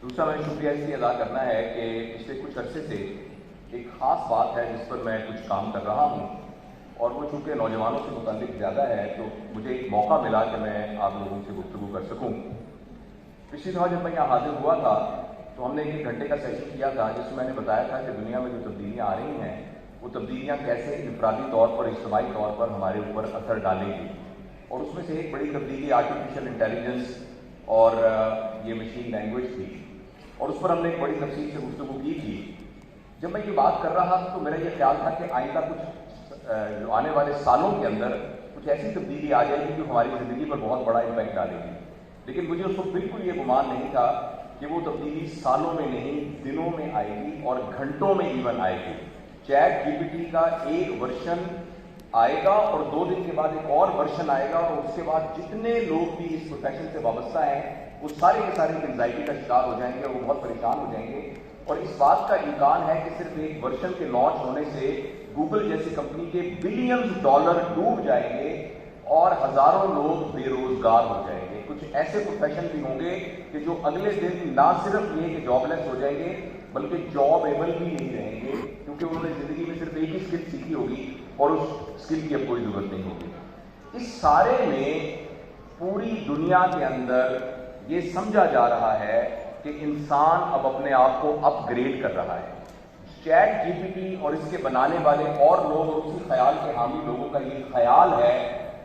دوسرا میں شکریہ اس لیے ادا کرنا ہے کہ پچھلے کچھ عرصے سے ایک خاص بات ہے جس پر میں کچھ کام کر رہا ہوں، اور وہ چونکہ نوجوانوں سے متعلق زیادہ ہے تو مجھے ایک موقع ملا کہ میں آپ لوگوں سے گفتگو کر سکوں۔ پچھلی دفعہ جب میں یہاں حاضر ہوا تھا تو ہم نے ایک گھنٹے کا سیشن کیا تھا جس میں میں نے بتایا تھا کہ دنیا میں جو تبدیلیاں آ رہی ہیں وہ تبدیلیاں کیسے انفرادی طور پر اجتماعی طور پر ہمارے اوپر اثر ڈالیں گی، اور اس میں سے ایک بڑی تبدیلی آرٹیفیشل انٹیلیجنس اور یہ مشین لینگویج تھی، اور اس پر ہم نے ایک بڑی تفصیل سے گفتگو کی تھی۔ جب میں یہ بات کر رہا تو میرا یہ خیال تھا کہ آئندہ کچھ آنے والے سالوں کے اندر کچھ ایسی تبدیلی آ جائے گی جو ہماری زندگی پر بہت بڑا امپیکٹ ڈالے گی، لیکن مجھے اس وقت بالکل یہ گمان نہیں تھا کہ وہ تبدیلی سالوں میں نہیں دنوں میں آئے گی اور گھنٹوں میں ایون آئے گی۔ چیٹ جی پی ٹی کا ایک ورژن آئے گا اور 2 دن کے بعد ایک اور ورژن آئے گا، اور اس کے بعد جتنے لوگ بھی اس پروفیشن سے وابستہ ہیں وہ سارے کے سارے انزائٹی کا شکار ہو جائیں گے اور وہ بہت پریشان ہو جائیں گے، اور اس بات کا امکان ہے کہ صرف ایک ورژن کے لانچ ہونے سے گوگل جیسی کمپنی کے بلینز ڈالر ڈوب جائیں گے اور ہزاروں لوگ بے روزگار ہو جائیں گے۔ کچھ ایسے پروفیشن بھی ہوں گے کہ جو اگلے دن نہ صرف یہ کہ جاب لیس ہو جائیں گے بلکہ جاب ایبل بھی نہیں رہیں گے، کیونکہ انہوں نے زندگی میں صرف ایک ہی اسکل سیکھی ہوگی اور اس اسکل کی اب کوئی ضرورت نہیں ہوگی۔ اس سارے میں پوری دنیا کے اندر یہ سمجھا جا رہا ہے کہ انسان اب اپنے آپ کو اپ گریڈ کر رہا ہے۔ چیٹ جی پی ٹی اور اس کے بنانے والے اور لوگ اور اسی خیال کے حامی لوگوں کا یہ خیال ہے،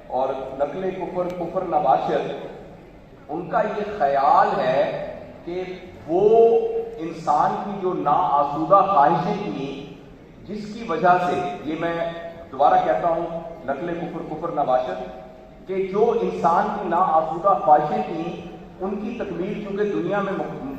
اور نقل کفر نباشد ان کا یہ خیال ہے کہ وہ انسان کی جو ناآسودہ خواہشیں تھیں جس کی وجہ سے، یہ میں دوبارہ کہتا ہوں نقل کفر نباشد، کہ جو انسان کی ناآسودہ خواہشیں تھیں ان کی تکمیل چونکہ دنیا میں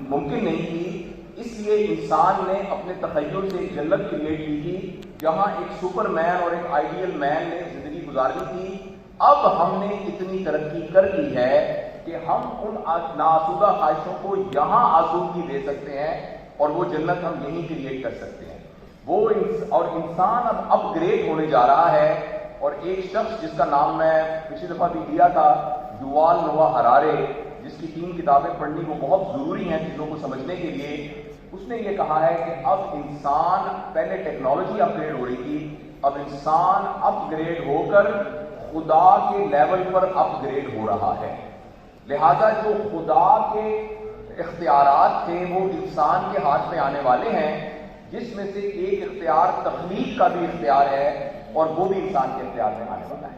ممکن نہیں تھی، اس لیے انسان نے اپنے تخیل سے ایک جنت کریٹ کی تھی جہاں ایک سپر مین اور ایک آئیڈیل مین نے زندگی گزارنی تھی۔ اب ہم نے اتنی ترقی کر لی ہے کہ ہم ان ناآسودہ خواہشوں کو یہاں آسودگی دے سکتے ہیں اور وہ جنت ہم یہیں کریٹ کر سکتے ہیں۔ اور انسان اب اپ گریڈ ہونے جا رہا ہے، اور ایک شخص جس کا نام میں پچھلی دفعہ بھی دیا تھا، یووال نوآ ہرارے، جس کی 3 کتابیں پڑھنی وہ بہت ضروری ہیں چیزوں کو سمجھنے کے لیے، اس نے یہ کہا ہے کہ اب انسان، پہلے ٹیکنالوجی اپ گریڈ ہو رہی تھی، اب انسان اپ گریڈ ہو کر خدا کے لیول پر اپ گریڈ ہو رہا ہے۔ لہذا جو خدا کے اختیارات تھے وہ انسان کے ہاتھ میں آنے والے ہیں، جس میں سے ایک اختیار تخلیق کا بھی اختیار ہے اور وہ بھی انسان کے اختیار میں آنے والا ہے۔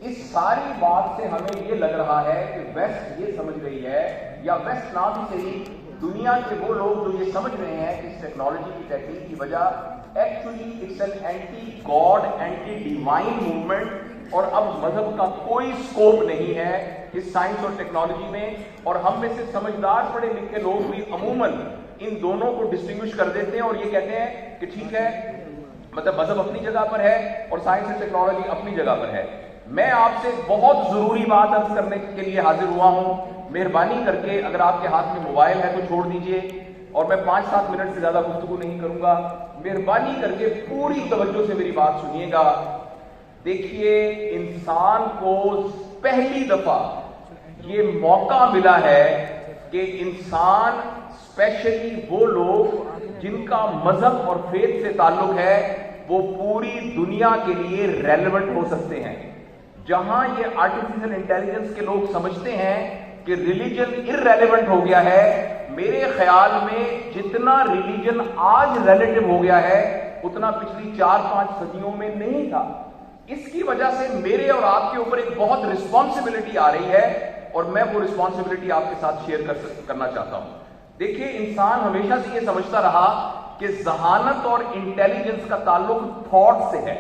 اس ساری بات سے ہمیں یہ لگ رہا ہے کہ ویسٹ یہ سمجھ رہی ہے، یا ویسٹ نہ بھی صحیح، دنیا کے وہ لوگ جو یہ سمجھ رہے ہیں کہ اس ٹیکنالوجی کی تحقیق کی وجہ actually it's an anti god anti divine movement, اور اب مذہب کا کوئی سکوپ نہیں ہے اس سائنس اور ٹیکنالوجی میں، اور ہم میں سے سمجھدار پڑھے لکھے لوگ بھی عموماً ان دونوں کو ڈسٹنگوش کر دیتے ہیں اور یہ کہتے ہیں کہ ٹھیک ہے، مطلب مذہب اپنی جگہ پر ہے اور سائنس اور ٹیکنالوجی اپنی جگہ پر ہے۔ میں آپ سے بہت ضروری بات عرض کرنے کے لیے حاضر ہوا ہوں، مہربانی کر کے اگر آپ کے ہاتھ میں موبائل ہے تو چھوڑ دیجئے، اور میں 5-7 منٹ سے زیادہ گفتگو نہیں کروں گا، مہربانی کر کے پوری توجہ سے میری بات سنیے گا۔ دیکھیے، انسان کو پہلی دفعہ یہ موقع ملا ہے کہ انسان، اسپیشلی وہ لوگ جن کا مذہب اور فیتھ سے تعلق ہے، وہ پوری دنیا کے لیے ریلیونٹ ہو سکتے ہیں۔ جہاں یہ آرٹیفیشل انٹیلیجنس کے لوگ سمجھتے ہیں کہ ریلیجن ارریلیونٹ ہو گیا ہے، میرے خیال میں جتنا ریلیجن آج ریلیٹو ہو گیا ہے اتنا پچھلی 4-5 صدیوں میں نہیں تھا۔ اس کی وجہ سے میرے اور آپ کے اوپر ایک بہت رسپانسبلٹی آ رہی ہے، اور میں وہ رسپانسبلٹی آپ کے ساتھ شیئر کرنا چاہتا ہوں۔ دیکھیے، انسان ہمیشہ سے یہ سمجھتا رہا کہ ذہانت اور انٹیلیجنس کا تعلق تھاٹ سے ہے،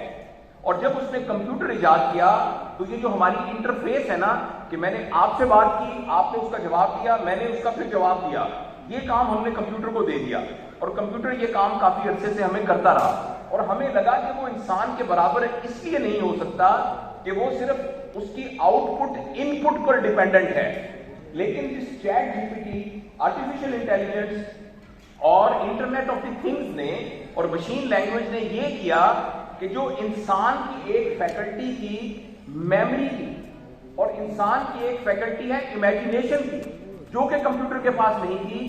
اور جب اس نے کمپیوٹر ایجاد کیا تو یہ جو ہماری انٹرفیس ہے نا، کہ میں نے آپ سے بات کی، آپ نے اس کا جواب دیا، میں نے اس کا پھر جواب دیا، یہ کام ہم نے کمپیوٹر کو دے دیا، اور کمپیوٹر یہ کام کافی عرصے سے ہمیں کرتا رہا، اور ہمیں لگا کہ وہ انسان کے برابر اس لیے نہیں ہو سکتا کہ وہ صرف اس کی آؤٹ پٹ ان پٹ پر ڈیپینڈنٹ ہے۔ لیکن جس ChatGPT, artificial intelligence اور انٹرنیٹ آف دی تھنگز نے اور مشین لینگویج نے یہ کیا کہ جو انسان کی ایک فیکلٹی تھی میموری کی، اور انسان کی ایک فیکلٹی ہے امیجنیشن کی، جو کہ کمپیوٹر کے پاس نہیں تھی،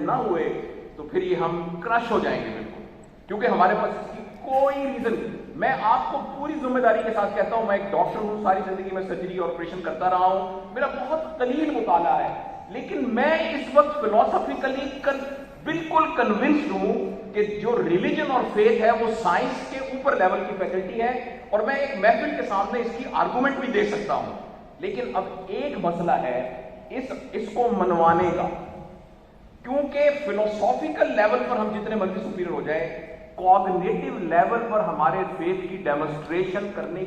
نہ ہوئے تو پھر یہ ہم کرش ہو جائیں گے بالکل، کیونکہ ہمارے پاس اس کی کوئی ریزن نہیں۔ میں آپ کو پوری ذمہ داری کے ساتھ کہتا ہوں، میں ایک ڈاکٹر ہوں، ساری زندگی میں سرجری اور آپریشن کرتا رہا ہوں، میرا بہت قلیل مطالعہ ہے، لیکن میں اس وقت فلسفیکلی بالکل کنونسڈ ہوں کہ جو ریلیجن اور فیتھ ہے وہ سائنس کے اوپر لیول کی فیکلٹی ہے، اور میں ایک محفل کے سامنے اس کی آرگومنٹ بھی دے سکتا ہوں۔ لیکن اب ایک مسئلہ ہے اس کو منوانے کا، کیونکہ فلسفیکل لیول پر ہم جتنے مرضی سپیریئر ہو جائیں، کوگنیٹو لیول پر ہمارے فیتھ کی ڈیمونسٹریشن کرنے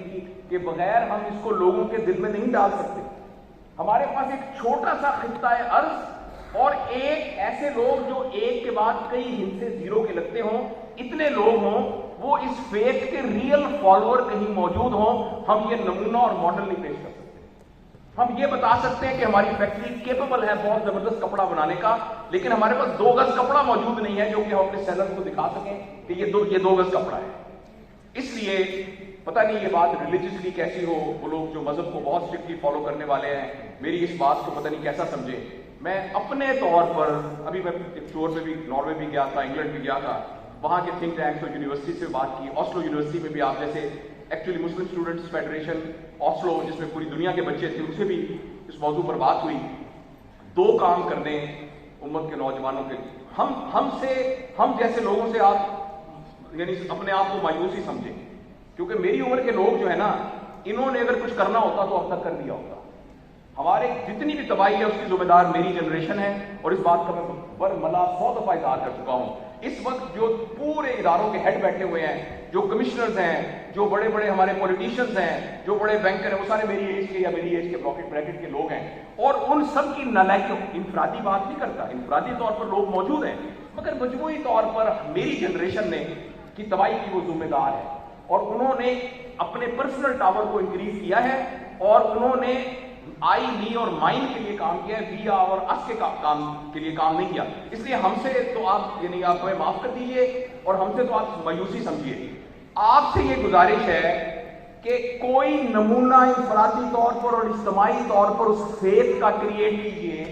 کے بغیر ہم اس کو لوگوں کے دل میں نہیں ڈال سکتے۔ ہمارے پاس ایک چھوٹا سا خطہ ارض اور ایک ایسے لوگ جو ایک کے بعد کئی ہندسے زیرو کے لگتے ہوں، اتنے لوگ ہوں، وہ اس فیتھ کے ریئل فالوور کہیں موجود ہوں، ہم یہ نمونہ اور ماڈل نہیں پیش کر سکتے۔ ہم یہ بتا سکتے ہیں کہ ہماری فیکٹری کیپیبل ہے بہت زبردست کپڑا بنانے کا، لیکن ہمارے پاس 2 گز کپڑا موجود نہیں ہے جو کہ ہم اپنے سیلر کو دکھا سکیں کہ یہ 2 گز کپڑا ہے۔ اس لیے پتہ نہیں یہ بات ریلیجسلی کیسی ہو، وہ لوگ جو مذہب کو بہت اسٹرکٹلی فالو کرنے والے ہیں میری اس بات کو پتہ نہیں کیسا سمجھے۔ میں اپنے طور پر ابھی میں ایک ٹور میں بھی ناروے بھی گیا تھا، انگلینڈ بھی گیا تھا، وہاں کے تھنک ٹینکس اور یونیورسٹی سے بات کی۔ آسلو یونیورسٹی میں بھی آپ جیسے ایکچولی مسلم اسٹوڈنٹس فیڈریشن آسلو، جس میں پوری دنیا کے بچے تھے، ان سے بھی اس موضوع پر بات ہوئی۔ 2 کام کرنے امت کے نوجوانوں کے، ہم جیسے لوگوں سے آپ یعنی اپنے آپ کو مایوس ہی سمجھیں، کیونکہ میری عمر کے لوگ جو ہے نا، انہوں نے اگر کچھ کرنا ہوتا تو اب تک کر دیا ہوتا۔ ہمارے جتنی بھی تباہی ہے اس کی ذمہ دار میری جنریشن ہے، اور اس بات کا میں برملا 100 دفعہ اظہار کر چکا ہوں۔ اس وقت جو پورے اداروں کے ہیڈ بیٹھے ہوئے ہیں، جو کمشنرز ہیں، جو بڑے بڑے ہمارے پولیٹیشینز ہیں، جو بڑے بینکر ہیں، وہ سارے میری ایج کے یا میری ایج کے بریکٹ کے لوگ ہیں، اور ان سب کی نالائکی انفرادی بات نہیں کرتا، انفرادی طور پر لوگ موجود ہیں، مگر مجموعی طور پر میری جنریشن نے کی تباہی کی وہ ذمہ دار ہے، اور انہوں نے اپنے پرسنل ٹاور کو انکریز کیا ہے، اور انہوں نے آئی می اور مائن کے لیے کام کیا ہے، وی اور اس کے کام کے لیے کام نہیں کیا۔ اس لیے ہم سے تو آپ یعنی آپ ہمیں معاف کر دیجئے، اور ہم سے تو آپ مایوسی سمجھیے۔ آپ سے یہ گزارش ہے کہ کوئی نمونہ انفرادی طور پر اور اجتماعی طور پر اس فیتھ کا کریٹ کیجیے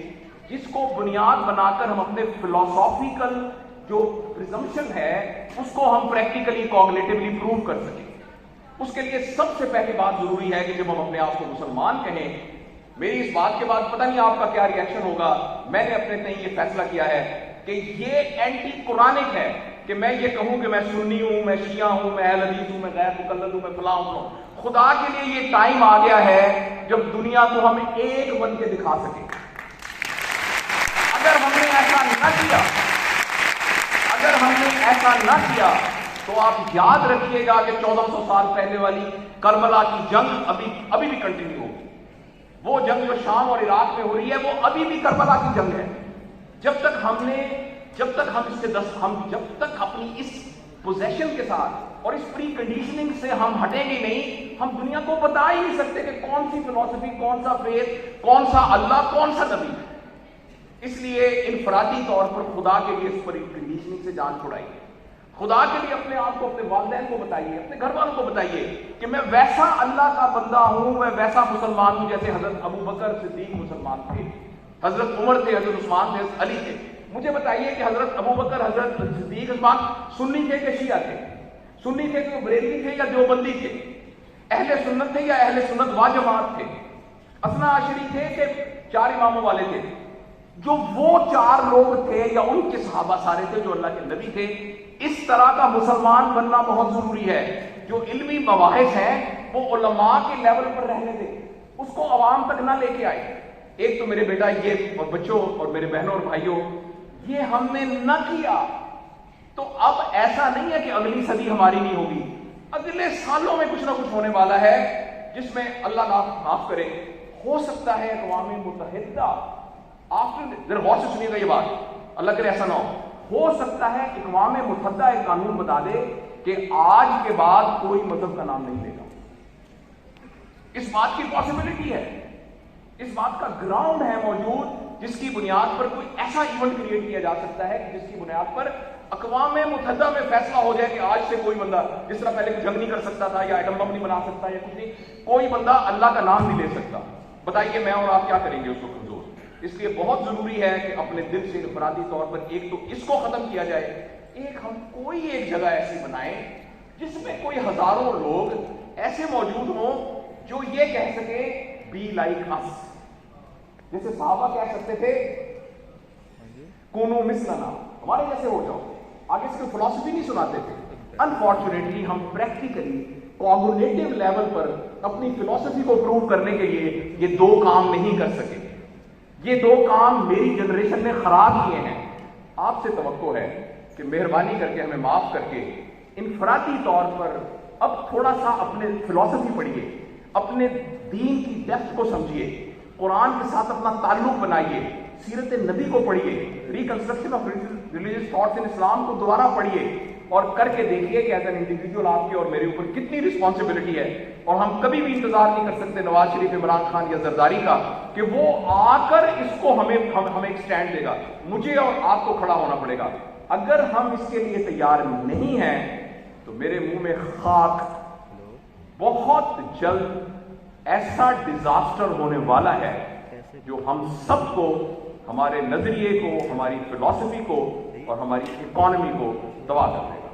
جس کو بنیاد بنا کر ہم اپنے فلسفیکل جو پرزمپشن ہے اس کو ہم پریکٹیکلی کوگنیٹیولی پروو کر سکیں۔ اس کے لیے سب سے پہلی بات ضروری ہے کہ جب ہم اپنے آپ کو مسلمان کہیں، میری اس بات کے بعد پتہ نہیں آپ کا کیا ری ایکشن ہوگا، میں نے اپنے تئیں یہ فیصلہ کیا ہے کہ یہ اینٹی قرآنک ہے کہ میں یہ کہوں کہ میں سنی ہوں، میں شیعہ ہوں، میں اہل حدیث ہوں، میں غیر مقلد ہوں، میں فلاں ہوں۔ خدا کے لیے یہ ٹائم آ گیا ہے جب دنیا کو ہم ایک بن کے دکھا سکیں۔ اگر ہم نے ایسا نہ کیا تو آپ یاد رکھیے گا کہ 1400 سال پہلے والی کربلا کی جنگ ابھی بھی کنٹینیو ہوگی۔ وہ جنگ جو شام اور عراق میں ہو رہی ہے وہ ابھی بھی کربلا کی جنگ ہے۔ جب تک ہم اپنی اس پوزیشن کے ساتھ اور اس پری کنڈیشننگ سے ہم ہٹیں گے نہیں، ہم دنیا کو بتا ہی نہیں سکتے کہ کون سی فلسفی، کون سا فیتھ، کون سا اللہ، کون سا نبی ہے۔ اس لیے انفرادی طور پر خدا کے لیے اس پری کنڈیشننگ سے جان چھڑائیے۔ خدا کے لیے اپنے آپ کو، اپنے والدین کو بتائیے، اپنے گھر والوں کو بتائیے کہ میں ویسا اللہ کا بندہ ہوں، میں ویسا مسلمان ہوں جیسے حضرت ابو بکر صدیق مسلمان تھے، حضرت عمر تھے، حضرت عثمان تھے، حضرت علی تھے۔ مجھے بتائیے کہ حضرت ابو بکر، حضرت صدیق، عثمان سنی تھے کہ شیعہ تھے؟ سنی تھے کہ بریلوی تھے یا دیوبندی تھے؟ اہل سنت تھے یا اہل سنت و جماعت تھے؟ اثنا عشری تھے کہ 4 اماموں والے تھے؟ جو وہ 4 لوگ تھے یا ان کے صحابہ سارے تھے جو اللہ کے نبی تھے، اس طرح کا مسلمان بننا بہت ضروری ہے۔ جو علمی مباحث ہیں وہ علماء کے لیول پر رہنے دیں، اس کو عوام تک نہ لے کے آئے۔ ایک تو میرے بیٹا یہ، اور بچوں اور میرے بہنوں اور بھائیوں، یہ ہم نے نہ کیا تو اب ایسا نہیں ہے کہ اگلی صدی ہماری نہیں ہوگی، اگلے سالوں میں کچھ نہ کچھ ہونے والا ہے جس میں اللہ معاف کرے، ہو سکتا ہے اقوام متحدہ، ذرا غور سے سنیے گا یہ بات، اللہ کرے ایسا نہ ہو سکتا ہے اقوام متحدہ ایک قانون بتا دے کہ آج کے بعد کوئی مذہب کا نام نہیں لے گا۔ اس بات کی پاسبلٹی ہے، اس بات کا گراؤنڈ ہے موجود، جس کی بنیاد پر کوئی ایسا ایونٹ کریٹ کیا جا سکتا ہے کہ جس کی بنیاد پر اقوام متحدہ میں فیصلہ ہو جائے کہ آج سے کوئی بندہ، جس طرح پہلے جنگ نہیں کر سکتا تھا یا ایٹم بم نہیں بنا سکتا یا کچھ نہیں، کوئی بندہ اللہ کا نام نہیں لے سکتا۔ بتائیے میں اور آپ کیا کریں گے اس وقت؟ اس لیے بہت ضروری ہے کہ اپنے دل سے انفرادی طور پر ایک تو اس کو ختم کیا جائے، ایک ہم کوئی ایک جگہ ایسی بنائیں جس میں کوئی ہزاروں لوگ ایسے موجود ہوں جو یہ کہہ سکے بی لائک اس، جیسے صحابہ کہہ سکتے تھے کونو مثلنا، ہمارے جیسے ہو جاؤ، آگے اس کو فلسفی نہیں سناتے تھے۔ انفارچونیٹلی ہم پریکٹیکلی کوگنیٹو لیول پر اپنی فلسفی کو پروو کرنے کے لیے یہ دو کام نہیں کر سکے۔ یہ دو کام میری جنریشن نے خراب کیے ہیں۔ آپ سے توقع ہے کہ مہربانی کر کے ہمیں معاف کر کے انفرادی طور پر اب تھوڑا سا اپنے فلسفی پڑھیے، اپنے دین کی ڈیپتھ کو سمجھیے، قرآن کے ساتھ اپنا تعلق بنائیے، سیرت نبی کو پڑھیے، reconstruction of religious thoughts in Islam کو دوبارہ پڑھیے اور کر کے دیکھیے کہ ایز این انڈیویجول آپ کی اور میرے اوپر کتنی رسپانسبلٹی ہے۔ اور ہم کبھی بھی انتظار نہیں کر سکتے نواز شریف، عمران خان یا زرداری کا کہ وہ آ کر اس کو ہمیں ایک سٹینڈ دے گا، مجھے اور آپ کو کھڑا ہونا پڑے گا۔ اگر ہم اس کے لیے تیار نہیں ہیں تو میرے منہ میں خاک، بہت جلد ایسا ڈیزاسٹر ہونے والا ہے جو ہم سب کو، ہمارے نظریے کو، ہماری فلسفی کو اور ہماری اکانومی کو تباہ کر دے گا۔